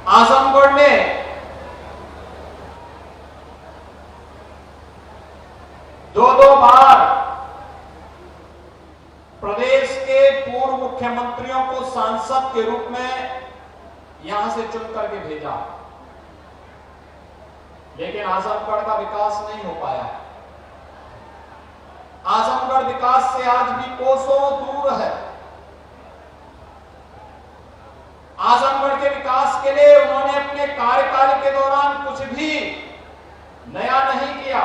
आजमगढ़ ने दो बार प्रदेश के पूर्व मुख्यमंत्रियों को सांसद के रूप में यहां से चुन करके भेजा, लेकिन आजमगढ़ का विकास नहीं हो पाया। आजमगढ़ विकास से आज भी कोसों दूर है। आजमगढ़ के विकास के लिए उन्होंने अपने कार्यकाल के दौरान कुछ भी नया नहीं किया।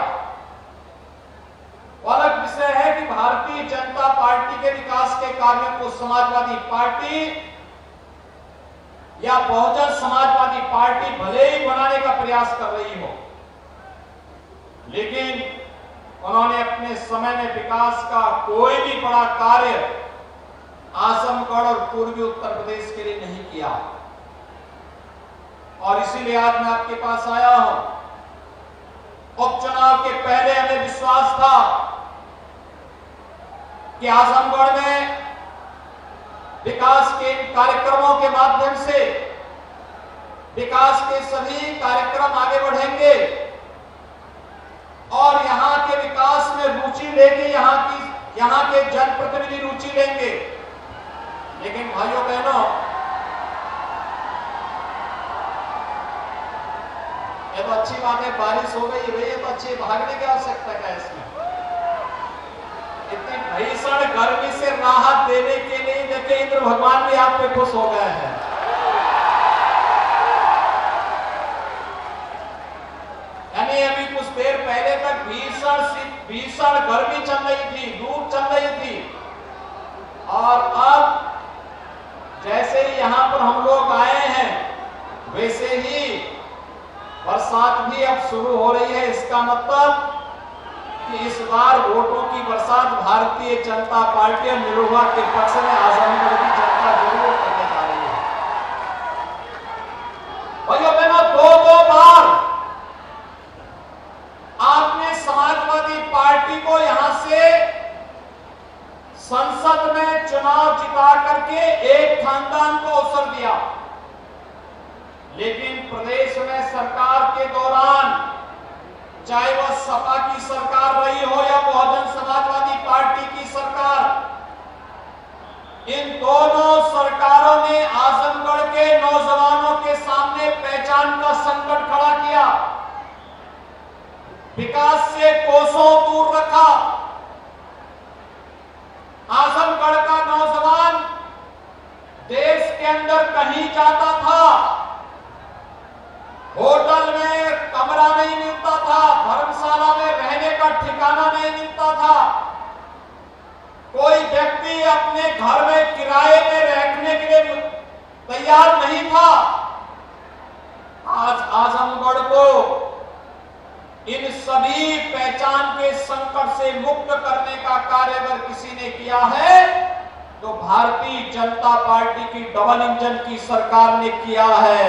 अलग विषय है कि भारतीय जनता पार्टी के विकास के कार्यों को समाजवादी पार्टी या बहुजन समाजवादी पार्टी भले ही बनाने का प्रयास कर रही हो, लेकिन उन्होंने अपने समय में विकास का कोई भी बड़ा कार्य आजमगढ़ और पूर्वी उत्तर प्रदेश के लिए नहीं किया। और इसीलिए आज मैं आपके पास आया हूं। उपचुनाव के पहले हमें विश्वास था कि आजमगढ़ में विकास के कार्यक्रमों के माध्यम से विकास के सभी कार्यक्रम आगे बढ़ेंगे और यहां के विकास में रुचि लेंगे, यहां के जनप्रतिनिधि रुचि लेंगे। लेकिन भाइयों बहनों, ये तो अच्छी बात है, बारिश हो गई है, ये तो अच्छी, भागने की आवश्यकता क्या है इसमें? इतनी भीषण गर्मी से राहत देने के लिए देखिए इंद्र भगवान भी आप पे खुश हो गए हैं। यानी अभी कुछ देर पहले तक भीषण गर्मी चल रही थी, धूप चल रही थी, और अब जैसे ही यहां पर हम लोग आए हैं वैसे ही बरसात भी अब शुरू हो रही है। इसका मतलब कि इस बार वोटों की बरसात भारतीय जनता पार्टी और निरुआ के पक्ष में आजमगढ़ की जनता जरूर करने जा रही है। भाइयों बहनों, दो बार आपने समाजवादी पार्टी को यहां से संसद में चुनाव जिता करके एक खानदान को अवसर दिया, लेकिन प्रदेश में सरकार के दौरान, चाहे वह सपा की सरकार रही हो या बहुजन समाजवादी पार्टी की सरकार, इन दोनों सरकारों ने आजमगढ़ के नौजवानों के सामने पहचान का संकट खड़ा किया, विकास से कोसों दूर रखा। आजमगढ़ का नौजवान देश के अंदर कहीं जाता था, होटल में कमरा नहीं मिलता था, धर्मशाला में रहने का ठिकाना नहीं मिलता था, कोई व्यक्ति अपने घर में किराए में रहने के लिए तैयार नहीं था। आज आजमगढ़ को इन सभी पहचान के संकट से मुक्त करने का कार्य अगर किसी ने किया है तो भारतीय जनता पार्टी की डबल इंजन की सरकार ने किया है।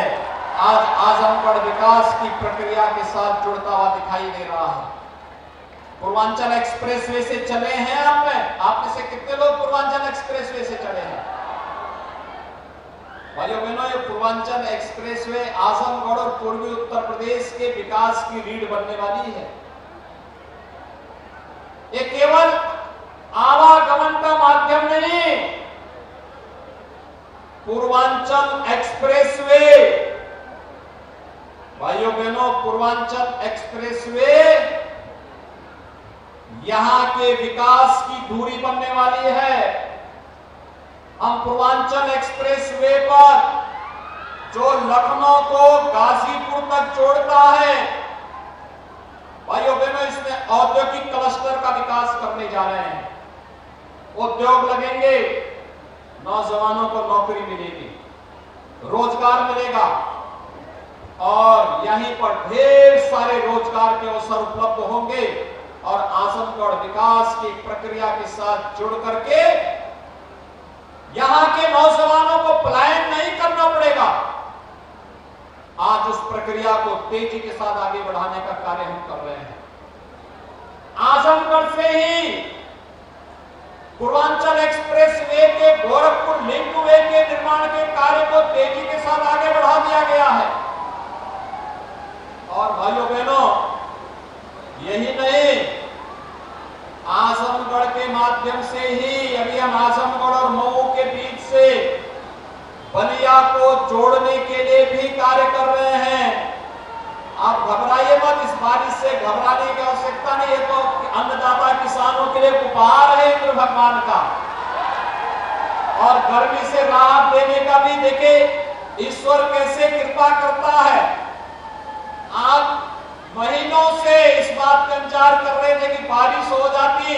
आज आजमगढ़ विकास की प्रक्रिया के साथ जुड़ता हुआ दिखाई दे रहा है। पूर्वांचल एक्सप्रेसवे से चले हैं आप में से कितने लोग पूर्वांचल एक्सप्रेसवे से चले हैं? भाइयों बहनों, ये पूर्वांचल एक्सप्रेसवे आजमगढ़ और पूर्वी उत्तर प्रदेश के विकास की रीढ़ बनने वाली है। ये केवल आवागमन का माध्यम नहीं, पूर्वांचल एक्सप्रेसवे, भाइयों बहनों, पूर्वांचल एक्सप्रेसवे यहां के विकास की धुरी बनने वाली है। हम पूर्वांचल एक्सप्रेसवे पर जो लखनऊ को गाजीपुर तक जोड़ता है, भाइयों बहनों, इसमें औद्योगिक क्लस्टर का विकास करने जा रहे हैं। उद्योग लगेंगे, नौजवानों को नौकरी मिलेगी, रोजगार मिलेगा और यहीं पर ढेर सारे रोजगार के अवसर उपलब्ध होंगे और आजमगढ़ विकास की प्रक्रिया के साथ जुड़ करके यहां के नौजवानों को पलायन नहीं करना पड़ेगा। आज उस प्रक्रिया को तेजी के साथ आगे बढ़ाने का कार्य हम कर रहे हैं। आजमगढ़ से ही पूर्वांचल एक्सप्रेसवे के गोरखपुर लिंक वे के निर्माण के कार्य को तेजी के साथ आगे बढ़ा दिया गया है। वर्तमान का, और गर्मी से राहत देने का भी देखे ईश्वर कैसे कृपा करता है। आप महीनों से इस बात का इंतजार कर रहे थे कि बारिश हो जाती,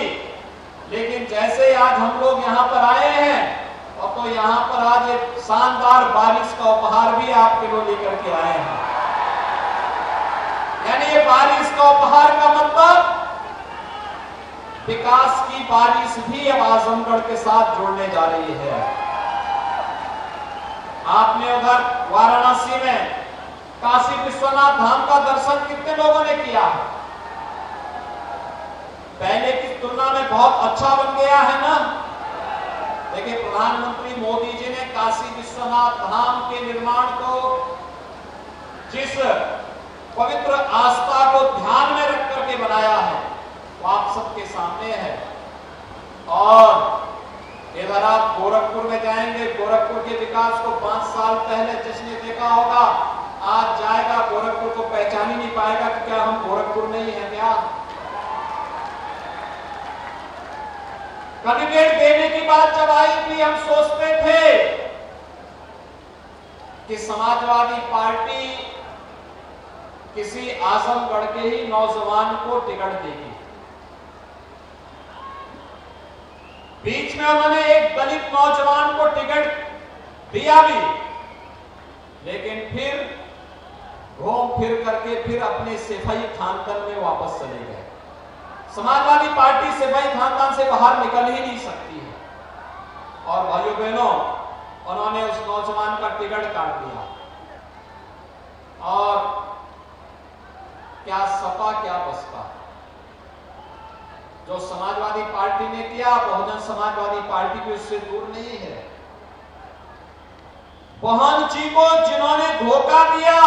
लेकिन जैसे आज हम लोग यहाँ पर आए हैं, और तो यहाँ पर आज एक शानदार बारिश का उपहार भी आपके लोग लेकर के आए हैं। यानी ये बारिश का उपहार का मतलब विकास की बारिश भी अब आजमगढ़ के साथ जोड़ने जा रही है। आपने उधर वाराणसी में काशी विश्वनाथ धाम का दर्शन कितने लोगों ने किया? पहले की तुलना में बहुत अच्छा बन गया है ना। देखिए, प्रधानमंत्री मोदी जी ने काशी विश्वनाथ धाम के निर्माण को, जिस पवित्र आस्था को ध्यान में रख करके बनाया है, वो आप सबके सामने है। और इधर आप गोरखपुर में जाएंगे, गोरखपुर के विकास को 5 साल पहले जिसने देखा होगा, आज जाएगा गोरखपुर को पहचान ही नहीं पाएगा कि क्या हम गोरखपुर नहीं है क्या। कैंडिडेट देने की बात जब आई थी, हम सोचते थे कि समाजवादी पार्टी किसी आजमगढ़ के ही नौजवान को टिकट देगी। बीच में उन्होंने एक दलित नौजवान को टिकट दिया भी, लेकिन फिर घूम फिर करके फिर अपने सिपाही खानदान में वापस चले गए। समाजवादी पार्टी सिपाही खानदान से बाहर निकल ही नहीं सकती है। और भाइयों बहनों, उन्होंने उस नौजवान का टिकट काट दिया। और क्या सपा क्या बसपा, जो समाजवादी पार्टी ने किया, बहुजन समाजवादी पार्टी भी उससे दूर नहीं है। बहन जी को जिन्होंने धोखा दिया,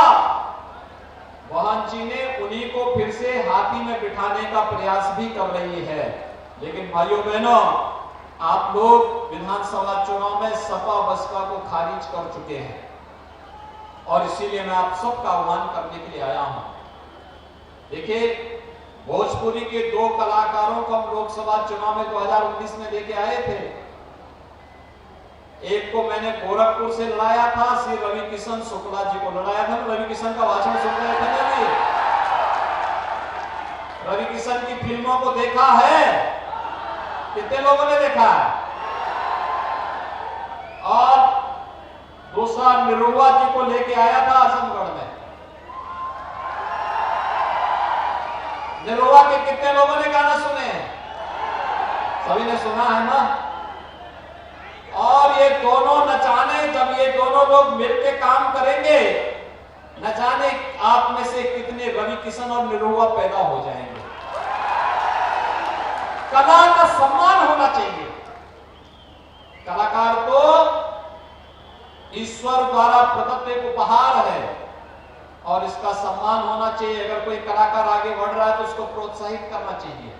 बहन जी ने उन्हीं को फिर से हाथी में बिठाने का प्रयास भी कर रही है। लेकिन भाइयों बहनों, आप लोग विधानसभा चुनाव में सपा बसपा को खारिज कर चुके हैं, और इसीलिए मैं आप सबका आह्वान करने के लिए आया हूं। देखिए, भोजपुरी के 2 कलाकारों को हम लोकसभा चुनाव में 2019 में लेके आए थे। एक को मैंने गोरखपुर से लड़ाया था, श्री रवि किशन शुक्ला जी को लड़ाया था। रवि किशन का भाषण सुन रहे थे ना भी? रवि किशन की फिल्मों को देखा है? कितने लोगों ने देखा है? और दूसरा निरुआ जी को लेके आया था आजमगढ़ में। निरुआ के कितने लोगों ने गाना सुने हैं? सभी ने सुना है ना। और ये दोनों न जाने, जब ये दोनों लोग मिलकर काम करेंगे, न जाने आप में से कितने रवि किशन और निरुआ पैदा हो जाएंगे। कला का सम्मान होना चाहिए। कलाकार को ईश्वर द्वारा प्रदत्त एक उपहार है, और इसका सम्मान होना चाहिए। अगर कोई कलाकार आगे बढ़ रहा है तो उसको प्रोत्साहित करना चाहिए।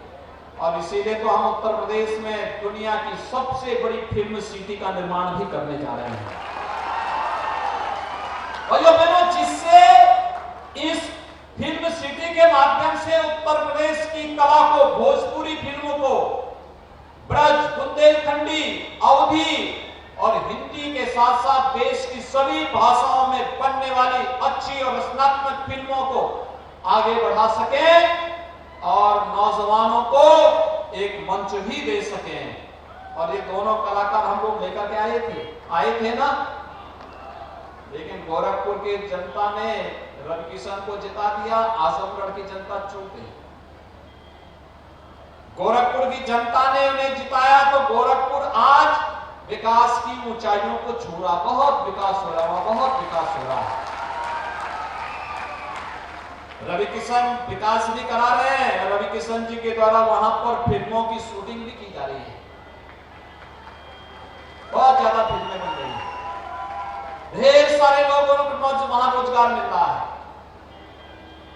और इसीलिए तो हम उत्तर प्रदेश में दुनिया की सबसे बड़ी फिल्म सिटी का निर्माण भी करने जा रहे हैं। भाइयों बहनों, जिससे इस फिल्म सिटी के माध्यम से उत्तर प्रदेश की कला को, भोजपुरी फिल्मों को, ब्रज, बुंदेलखंडी, अवधी और हिंदी के साथ साथ देश की सभी भाषाओं में बनने वाली अच्छी और रचनात्मक फिल्मों को आगे बढ़ा सके, और नौजवानों को एक मंच भी दे सके। और ये दोनों कलाकार हम लोग लेकर के आए थे ना। लेकिन गोरखपुर की जनता ने रवि किशन को जिता दिया, आजमगढ़ की जनता चूक गई। गोरखपुर की जनता ने उन्हें जिताया तो गोरखपुर आज विकास की ऊंचाइयों को छू रहा। बहुत विकास हो रहा है, बहुत विकास हो रहा है। रवि किशन विकास भी करा रहे हैं। रवि किशन जी के द्वारा वहां पर फिल्मों की शूटिंग भी की जा रही है। बहुत ज्यादा फिल्में बन रही है। ढेर सारे लोगों को वहां रोजगार मिल रहा है।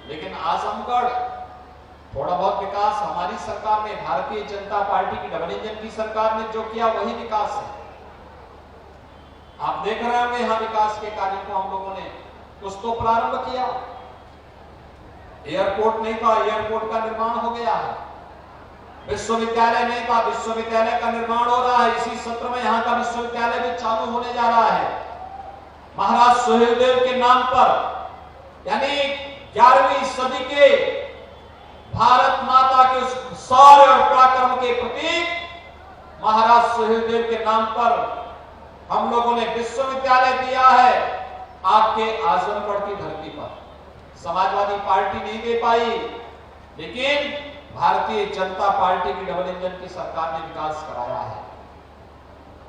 लेकिन आजमगढ़ थोड़ा बहुत विकास हमारी सरकार ने, भारतीय जनता पार्टी की डबल इंजन की सरकार ने जो किया वही विकास है। आप देख रहे होंगे यहां विकास के कार्य को हम लोगों ने कुछ तो प्रारंभ किया। एयरपोर्ट नहीं था, एयरपोर्ट का निर्माण हो गया है। विश्वविद्यालय नहीं था, विश्वविद्यालय का निर्माण हो रहा है। इसी सत्र में यहाँ का विश्वविद्यालय भी चालू होने जा रहा है महाराज सुहेलदेव के नाम पर। यानी 11वीं सदी के भारत माता के उस शौर्य और पराक्रम के प्रतीक महाराज सुहेलदेव के नाम पर हम लोगों ने विश्वविद्यालय दिया है आपके आजमगढ़ की धरती पर। समाजवादी पार्टी नहीं दे पाई, लेकिन भारतीय जनता पार्टी की डबल इंजन की सरकार ने विकास कराया है।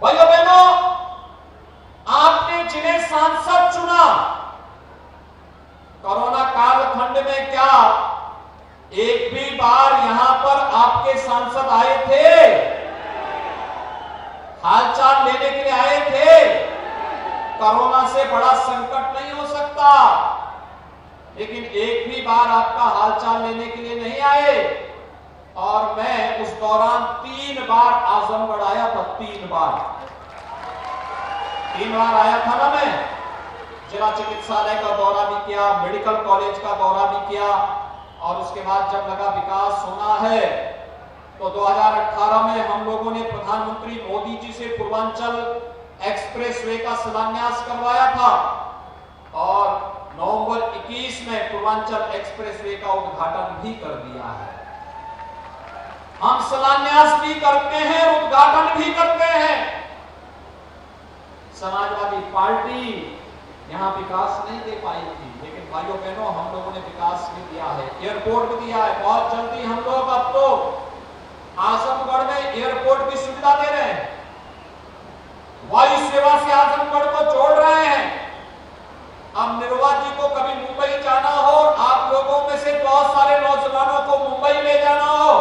भाइयों बहनों, आपने जिन्हें सांसद चुना, कोरोना कालखंड में क्या एक भी बार यहां पर आपके सांसद आए थे? हालचाल लेने के लिए आए थे? कोरोना से बड़ा संकट नहीं हो सकता, लेकिन एक भी बार आपका हालचाल लेने के लिए नहीं आए। और मैं उस दौरान 3 बार आजमगढ़ आया था, 3 बार आया था ना। मैं जिला चिकित्सालय का दौरा भी किया, मेडिकल कॉलेज का दौरा भी किया, और उसके बाद जब लगा विकास होना है तो 2018 में हम लोगों ने प्रधानमंत्री मोदी जी से पूर्वांचल एक्सप्रेसवे का शिलान्यास करवाया था, और नवंबर 21 में पूर्वांचल एक्सप्रेसवे का उद्घाटन भी कर दिया है। हम शिलान्यास भी करते हैं, उद्घाटन भी करते हैं। समाजवादी पार्टी यहां विकास नहीं दे पाई थी, लेकिन भाइयों बहनों हम लोगों ने विकास भी दिया है, एयरपोर्ट भी दिया है। बहुत जल्दी हम लोग अब तो आजमगढ़ में एयरपोर्ट की सुविधा दे रहे हैं, वायु सेवा से आजमगढ़ को जोड़ रहे हैं। अब निर्वा जी को कभी मुंबई जाना हो, आप लोगों में से बहुत सारे नौजवानों को मुंबई ले जाना हो,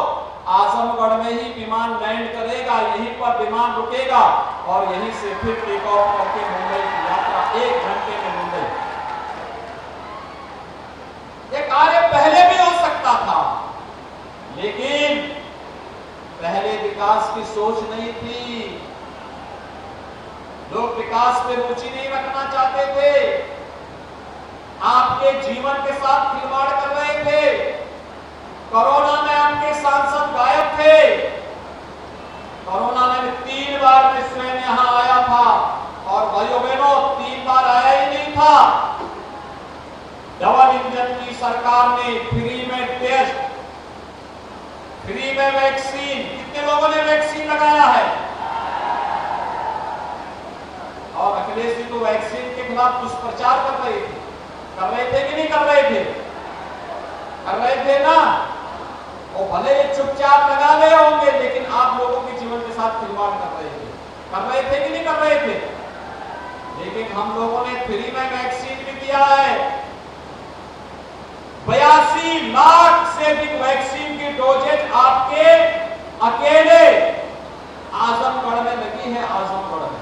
आजमगढ़ में ही विमान लैंड करेगा, यहीं पर विमान रुकेगा, और यहीं से फिर टेक ऑफ करके मुंबई की यात्रा 1 घंटे में मुंबई। ये कार्य पहले भी हो सकता था, लेकिन पहले विकास की सोच नहीं थी। लोग विकास पे रुचि नहीं रखना चाहते थे, आपके जीवन के साथ खिलवाड़ कर रहे थे। कोरोना में आपके सांसद गायब थे। कोरोना में 3 बार मैं स्वयं यहां आया था, और भाइयों बहनों 3 बार आया ही नहीं था। डबल इंजन की सरकार ने फ्री में टेस्ट, फ्री में वैक्सीन, कितने लोगों ने वैक्सीन लगाया है? और अखिलेश जी तो वैक्सीन के खिलाफ दुष्प्रचार कर रहे थे कि नहीं कर रहे थे? कर रहे थे ना। वो भले ही चुपचाप लगा रहे होंगे, लेकिन आप लोगों के जीवन के साथ खिलवाड़ कर रहे थे कि नहीं कर रहे थे? लेकिन हम लोगों ने फ्री में वैक्सीन भी दिया है। 82 लाख से अधिक वैक्सीन की डोजेज आपके अकेले आजमगढ़ में लगी है। आजमगढ़ में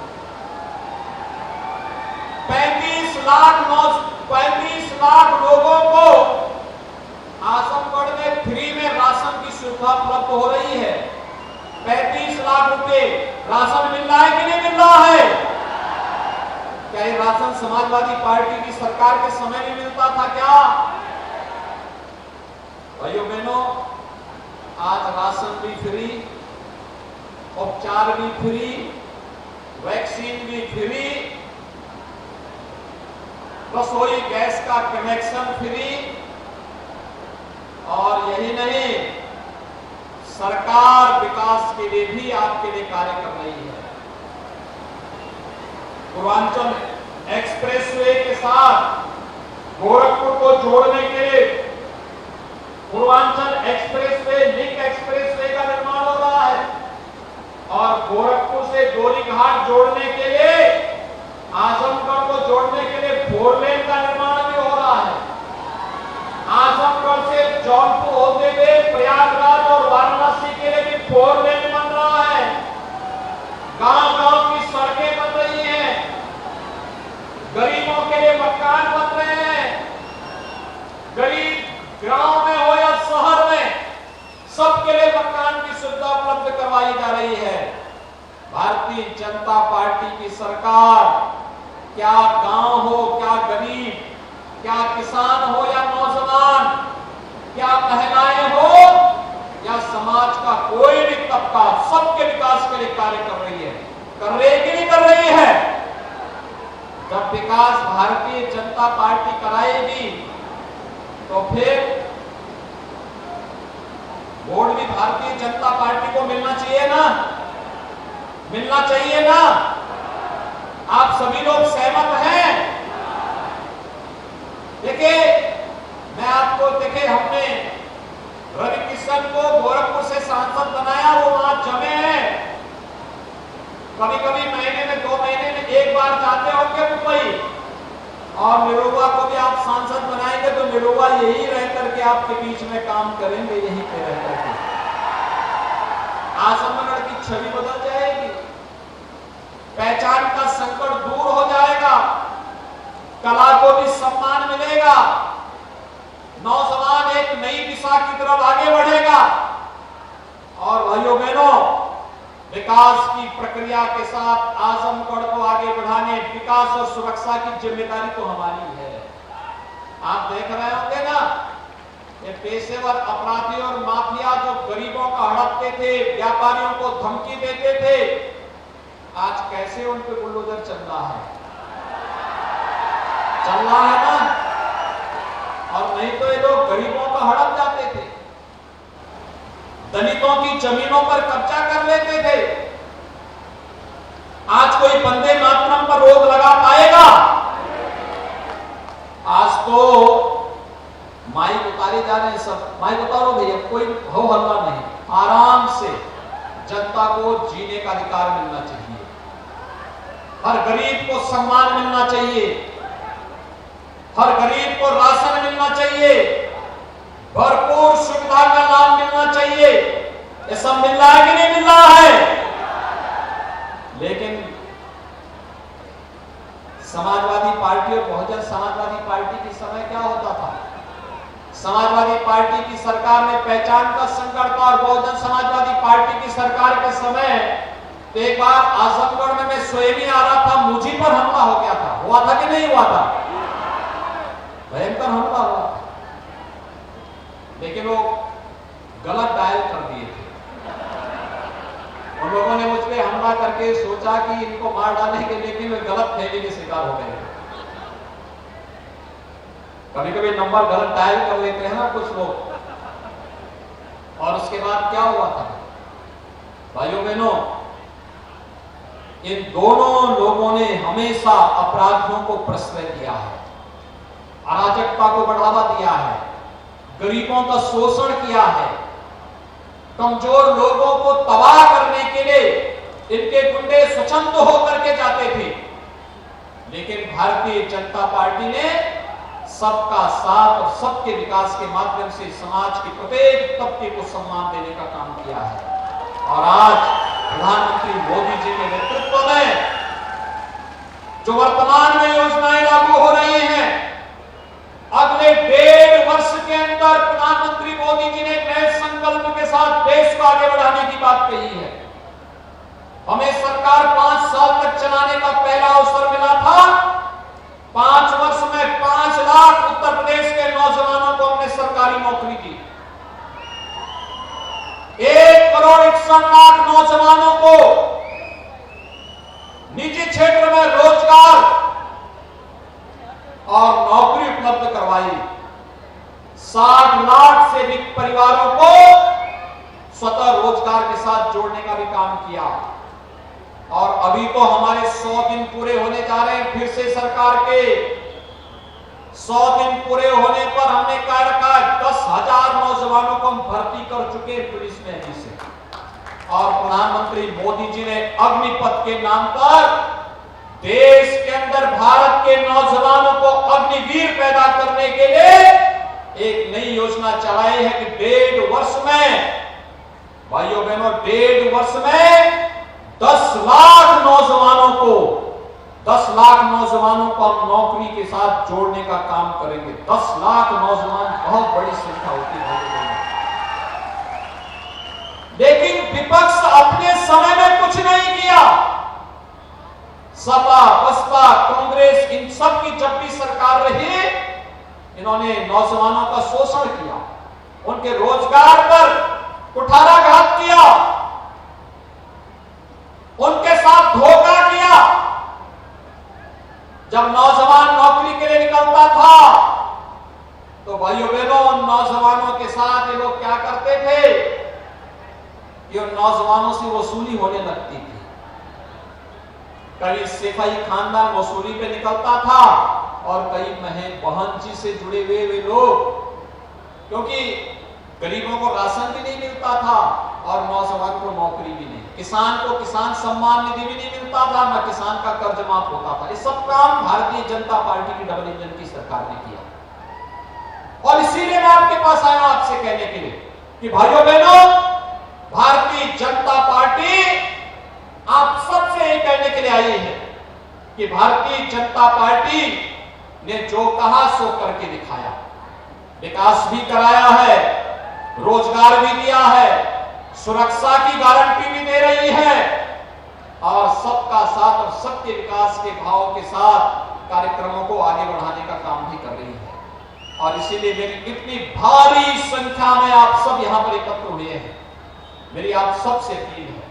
35 लाख लोगों को आजमगढ़ में फ्री में राशन की सुविधा उपलब्ध हो रही है। 35 लाख रुपए राशन मिल रहा है कि नहीं मिल रहा है? क्या ये राशन समाजवादी पार्टी की सरकार के समय में मिलता था क्या? भाइयों बहनों, आज राशन भी फ्री, उपचार भी फ्री, वैक्सीन भी फ्री, रसोई गैस का कनेक्शन फ्री, और यही नहीं, सरकार विकास के लिए भी आपके लिए कार्य कर रही है। पूर्वांचल एक्सप्रेसवे के साथ गोरखपुर को जोड़ने के लिए पूर्वांचल एक्सप्रेसवे, लिंक एक्सप्रेसवे का निर्माण हो रहा है, और गोरखपुर से गोरीघाट जोड़ने के लिए, आजमगढ़ को जोड़ने के लिए 4 लेन का निर्माण भी हो रहा है। आजमगढ़ से जौनपुर होते हुए प्रयागराज और वाराणसी के लिए भी 4 लेन बन रहा है। गांव-गांव की सड़कें बन रही हैं, गरीबों के लिए मकान बन रहे हैं। गरीब गांव में हो या शहर में, सबके लिए मकान की सुविधा उपलब्ध करवाई जा रही है। भारतीय जनता पार्टी की सरकार, क्या गांव हो, क्या गरीब, क्या किसान हो या नौजवान, क्या महिलाएं हो या समाज का कोई सबके विकास के लिए कार्य कर रही है। कर रही है कि नहीं कर रही है? जब विकास भारतीय जनता पार्टी कराएगी तो फिर वोट भी भारतीय जनता पार्टी को मिलना चाहिए ना, मिलना चाहिए ना। आप सभी लोग सहमत हैं? देखिए, मैं आपको हमने रवि किशन को गोरखपुर से सांसद बनाया, वो वहां जमे हैं। कभी कभी महीने में 2 महीने में एक बार जाते होंगे मुंबई, और निरुआ को भी आप सांसद बनाएंगे तो निरुआ यही रह करके आपके बीच में काम करेंगे, यहीं पे रह करके। आजमगढ़ की छवि बदल जाएगी, पहचान का संकट दूर हो जाएगा, कला को भी सम्मान मिलेगा, नौजवान एक नई दिशा की तरफ आगे बढ़ेगा। और भाइयों बहनों, विकास की प्रक्रिया के साथ आजमगढ़ को आगे बढ़ाने, विकास और सुरक्षा की जिम्मेदारी तो हमारी है। आप देख रहे होंगे ना, ये पेशेवर अपराधी और माफिया जो गरीबों का हड़पते थे, व्यापारियों को धमकी देते थे, आज कैसे उन पे बुलडोजर चल रहा है, चल रहा है ना। और नहीं तो ये लोग गरीबों का हड़प जाते थे, दलितों की जमीनों पर कब्जा कर लेते थे। आज कोई वंदे मातरम पर रोक लगा पाएगा? आज तो माइक उतारे जा रहे हैं, सब माइक उतारो भैया, कोई हो हल्ला नहीं, आराम से जनता को जीने का अधिकार मिलना चाहिए, हर गरीब को सम्मान मिलना चाहिए, हर गरीब को राशन मिलना चाहिए, भरपूर सुविधा का लाभ मिलना चाहिए। ये सब मिल रहा है कि नहीं मिल रहा है? लेकिन समाजवादी पार्टी और बहुजन समाजवादी पार्टी के समय क्या होता था? समाजवादी पार्टी की सरकार में पहचान का संकट था, और बहुजन समाजवादी पार्टी की सरकार के समय तो एक बार आजमगढ़ में मैं स्वयं ही आ रहा था, मुझी पर हमला हो गया था। हुआ था कि नहीं हुआ था? भयंकर हमला हुआ था, लेकिन वो गलत डायल कर दिए थे। उन लोगों ने मुझ पे हमला करके सोचा कि इनको मार डालेंगे, लेकिन वे गलत फहमी के शिकार हो गए। कभी कभी नंबर गलत डायल कर लेते हैं ना कुछ लोग। और उसके बाद क्या हुआ था भाइयों बहनों? इन दोनों लोगों ने हमेशा अपराधियों को प्रश्रय दिया है, अराजकता को बढ़ावा दिया है, गरीबों का शोषण किया है, कमजोर लोगों को तबाह करने के लिए इनके गुंडे स्वच्छंद होकर के जाते थे। लेकिन भारतीय जनता पार्टी ने सबका साथ और सबके विकास के माध्यम से समाज के प्रत्येक तबके को सम्मान देने का काम किया है। और आज प्रधानमंत्री मोदी जी के नेतृत्व में जो वर्तमान में योजनाएं लागू हो रही हैं, अगले 1.5 वर्ष के अंदर प्रधानमंत्री मोदी जी ने नए संकल्प के साथ देश को आगे बढ़ाने की बात कही है। हमें सरकार 5 साल तक चलाने का पहला अवसर मिला था। 5 वर्ष में 5 लाख उत्तर प्रदेश के नौजवानों को हमने सरकारी नौकरी दी। 1 करोड़ 61 लाख नौजवानों को निजी क्षेत्र में रोजगार और नौकरी उपलब्ध करवाई। 60 लाख से अधिक परिवारों को स्वतः रोजगार के साथ जोड़ने का भी काम किया। और अभी तो हमारे 100 दिन पूरे होने जा रहे हैं। फिर से सरकार के 100 दिन पूरे होने पर हमने कह रखा है 10,000 नौजवानों को हम भर्ती कर चुके हैं पुलिस में अभी से। और प्रधानमंत्री मोदी जी ने अग्निपथ के नाम पर देश के अंदर भारत के नौजवानों को अग्निवीर पैदा करने के लिए एक नई योजना चलाई है कि 1.5 वर्ष में, भाइयों बहनों, 1.5 वर्ष में 10 लाख नौजवानों को 10 लाख नौजवानों को हम नौकरी के साथ जोड़ने का काम करेंगे। 10 लाख नौजवान बहुत बड़ी संख्या होती है। लेकिन विपक्ष अपने समय में कुछ नहीं किया। सपा, बसपा, कांग्रेस, इन सब की जब भी सरकार रही, इन्होंने नौजवानों का शोषण किया, उनके रोजगार पर कुठाराघात किया, उनके साथ धोखा किया। जब नौजवान नौकरी के लिए निकलता था तो भाइयों बहनों उन नौजवानों के साथ ये लोग क्या करते थे कि उन नौजवानों से वसूली होने लगती थी। कई सिपाही खानदान वसूली पे निकलता था और कई बहन जी से जुड़े हुए वे लोग, क्योंकि गरीबों को राशन भी नहीं मिलता था और नौजवान को नौकरी भी नहीं, किसान को किसान सम्मान निधि भी नहीं मिलता था, ना किसान का कर्ज माफ होता था। ये सब काम भारतीय जनता पार्टी की डबल इंजन की सरकार ने किया। और इसीलिए मैं आपके पास आया आपसे कहने के लिए कि भाइयों बहनों, भारतीय जनता पार्टी आप सबसे यही कहने के लिए आई है कि भारतीय जनता पार्टी ने जो कहा सो करके दिखाया। विकास भी कराया है, रोजगार भी दिया है, सुरक्षा की गारंटी भी दे रही है और सबका साथ और सबके विकास के भाव के साथ कार्यक्रमों को आगे बढ़ाने का काम भी कर रही है। और इसीलिए मेरी इतनी भारी संख्या में आप सब यहां पर एकत्र हुए हैं। मेरी आप सबसे अपील है,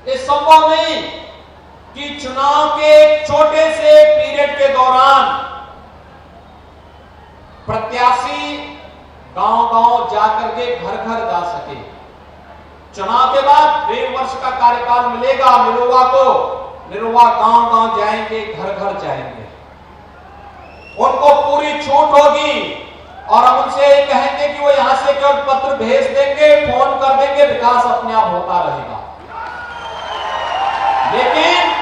ये संभव नहीं कि चुनाव के छोटे से पीरियड के दौरान प्रत्याशी गांव-गांव जाकर के घर-घर जा सके। चुनाव के बाद 1.5 वर्ष का कार्यकाल मिलेगा निरुआ को, निरुआ गांव-गांव जाएंगे, घर-घर जाएंगे, उनको पूरी छूट होगी और हम उनसे कहेंगे कि वो यहां से केवल पत्र भेज देंगे, फोन कर देंगे, विकास अपने आप होता रहेगा। लेकिन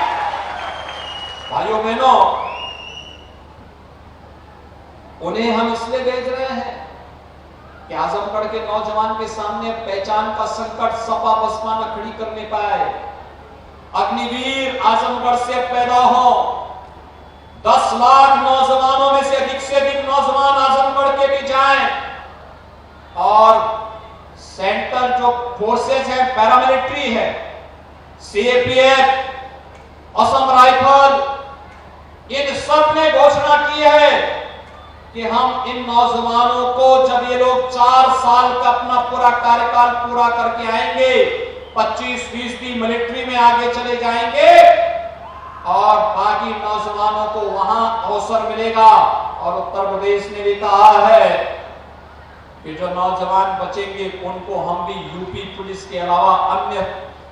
भाइयों बहनों, उन्हें हम इसलिए भेज रहे हैं कि आजमगढ़ के नौजवान के सामने पहचान का संकट सपा बसपा न खड़ी करने पाए। अग्निवीर आजमगढ़ से पैदा हो, 10 लाख नौजवानों में से अधिक नौजवान आजमगढ़ के भी जाएं और सेंटर जो फोर्सेस है, पैरामिलिट्री है, सीएपीएफ, असम राइफल, इन सब ने घोषणा की है कि हम इन नौजवानों को जब ये लोग 4 साल का अपना पूरा कार्यकाल पूरा करके आएंगे, 25% मिलिट्री में आगे चले जाएंगे और बाकी नौजवानों को वहां अवसर मिलेगा। और उत्तर प्रदेश ने भी कहा है कि जो नौजवान बचेंगे उनको हम भी यूपी पुलिस के अलावा अन्य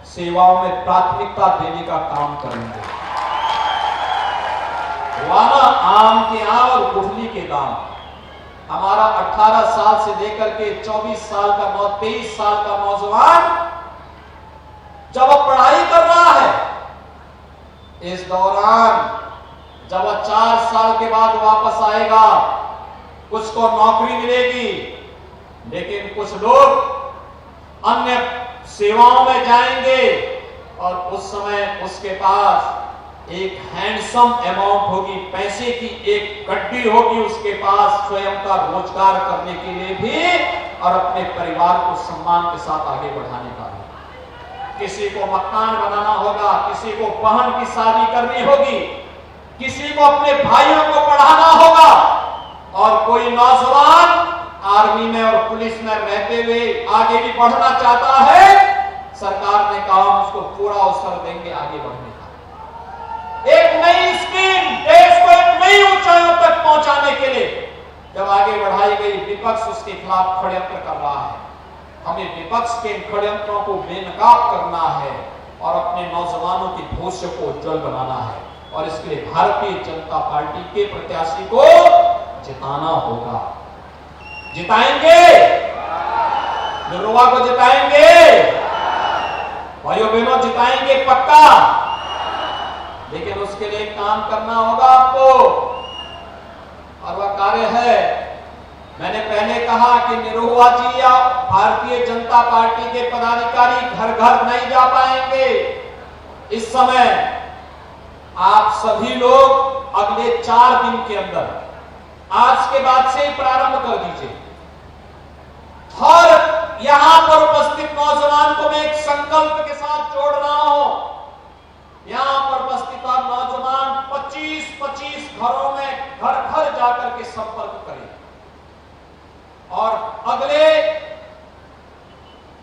सेवाओं में प्राथमिकता देने का काम करेंगे। वाना आम के आम और गुठली के दाम। हमारा 18 साल से लेकर के 24 साल का 23 साल का नौजवान जब वह पढ़ाई कर रहा है, इस दौरान जब वह 4 साल के बाद वापस आएगा, कुछ को नौकरी मिलेगी, लेकिन कुछ लोग अन्य सेवाओं में जाएंगे और उस समय उसके पास एक हैंडसम अमाउंट होगी, पैसे की एक गड्डी होगी उसके पास स्वयं का रोजगार करने के लिए भी और अपने परिवार को सम्मान के साथ आगे बढ़ाने का भी। किसी को मकान बनाना होगा, किसी को बहन की शादी करनी होगी, किसी को अपने भाइयों को पढ़ाना होगा और कोई नौजवान आर्मी में और पुलिस में रहते हुए आगे भी बढ़ना चाहता है, सरकार ने कहा हम उसको पूरा अवसर देंगे आगे बढ़ने का। एक नई स्कीम देश को एक नई ऊंचाइयों तक पहुंचाने के लिए जब आगे बढ़ाई गई, विपक्ष उसके खिलाफ षड्यंत्र कर रहा है। हमें विपक्ष के षड्यंत्रों को बेनकाब करना है और अपने नौजवानों के भविष्य को उज्जवल बनाना है और इसके लिए भारतीय जनता पार्टी के प्रत्याशी को जिताना होगा। जिताएंगे, निरुआ को जिताएंगे, भाइयों बहनों जिताएंगे पक्का। लेकिन उसके लिए काम करना होगा आपको और वह कार्य है, मैंने पहले कहा कि निरुआ जी या भारतीय जनता पार्टी के पदाधिकारी घर घर नहीं जा पाएंगे। इस समय आप सभी लोग अगले 4 दिन के अंदर आज के बाद से ही प्रारंभ कर दीजिए। हर यहां पर उपस्थित नौजवान को मैं एक संकल्प के साथ जोड़ रहा हूं। यहां पर उपस्थित नौजवान 25-25 घरों में घर घर जाकर के संपर्क करें और अगले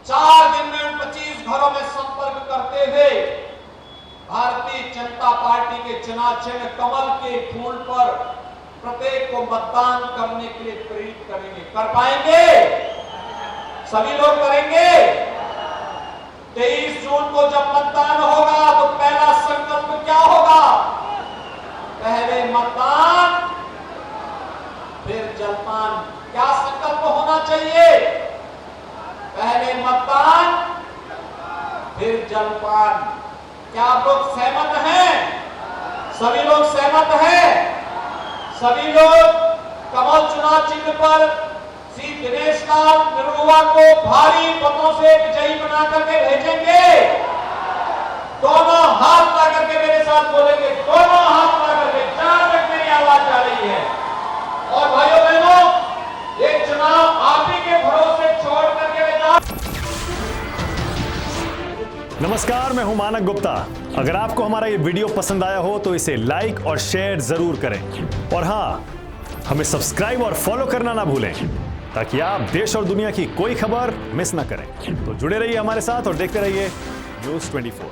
4 दिन में 25 घरों में संपर्क करते हुए पूर्वांचल में कमल के फूल पर प्रत्येक को मतदान करने के लिए प्रेरित करेंगे। कर पाएंगे? सभी लोग करेंगे? 23 जून को जब मतदान होगा तो पहला संकल्प क्या होगा? पहले मतदान फिर जलपान। क्या संकल्प होना चाहिए? पहले मतदान फिर जलपान। क्या आप लोग सहमत हैं? सभी लोग सहमत हैं? सभी लोग कमल चुनाव चिन्ह पर श्री दिनेश लाल निरुआ को भारी मतों से विजयी बना करके भेजेंगे। दोनों हाथ ला करके मेरे साथ बोलेंगे, दोनों हाथ ला करके। जहां तक मेरी आवाज आ रही है। और भाइयों बहनों, ये चुनाव आप ही के भरोसे छोड़ करके नमस्कार, मैं हूं मानक गुप्ता। अगर आपको हमारा ये वीडियो पसंद आया हो तो इसे लाइक और शेयर जरूर करें। और हां, हमें सब्सक्राइब और फॉलो करना ना भूलें ताकि आप देश और दुनिया की कोई खबर मिस ना करें। तो जुड़े रहिए हमारे साथ और देखते रहिए न्यूज़ 24।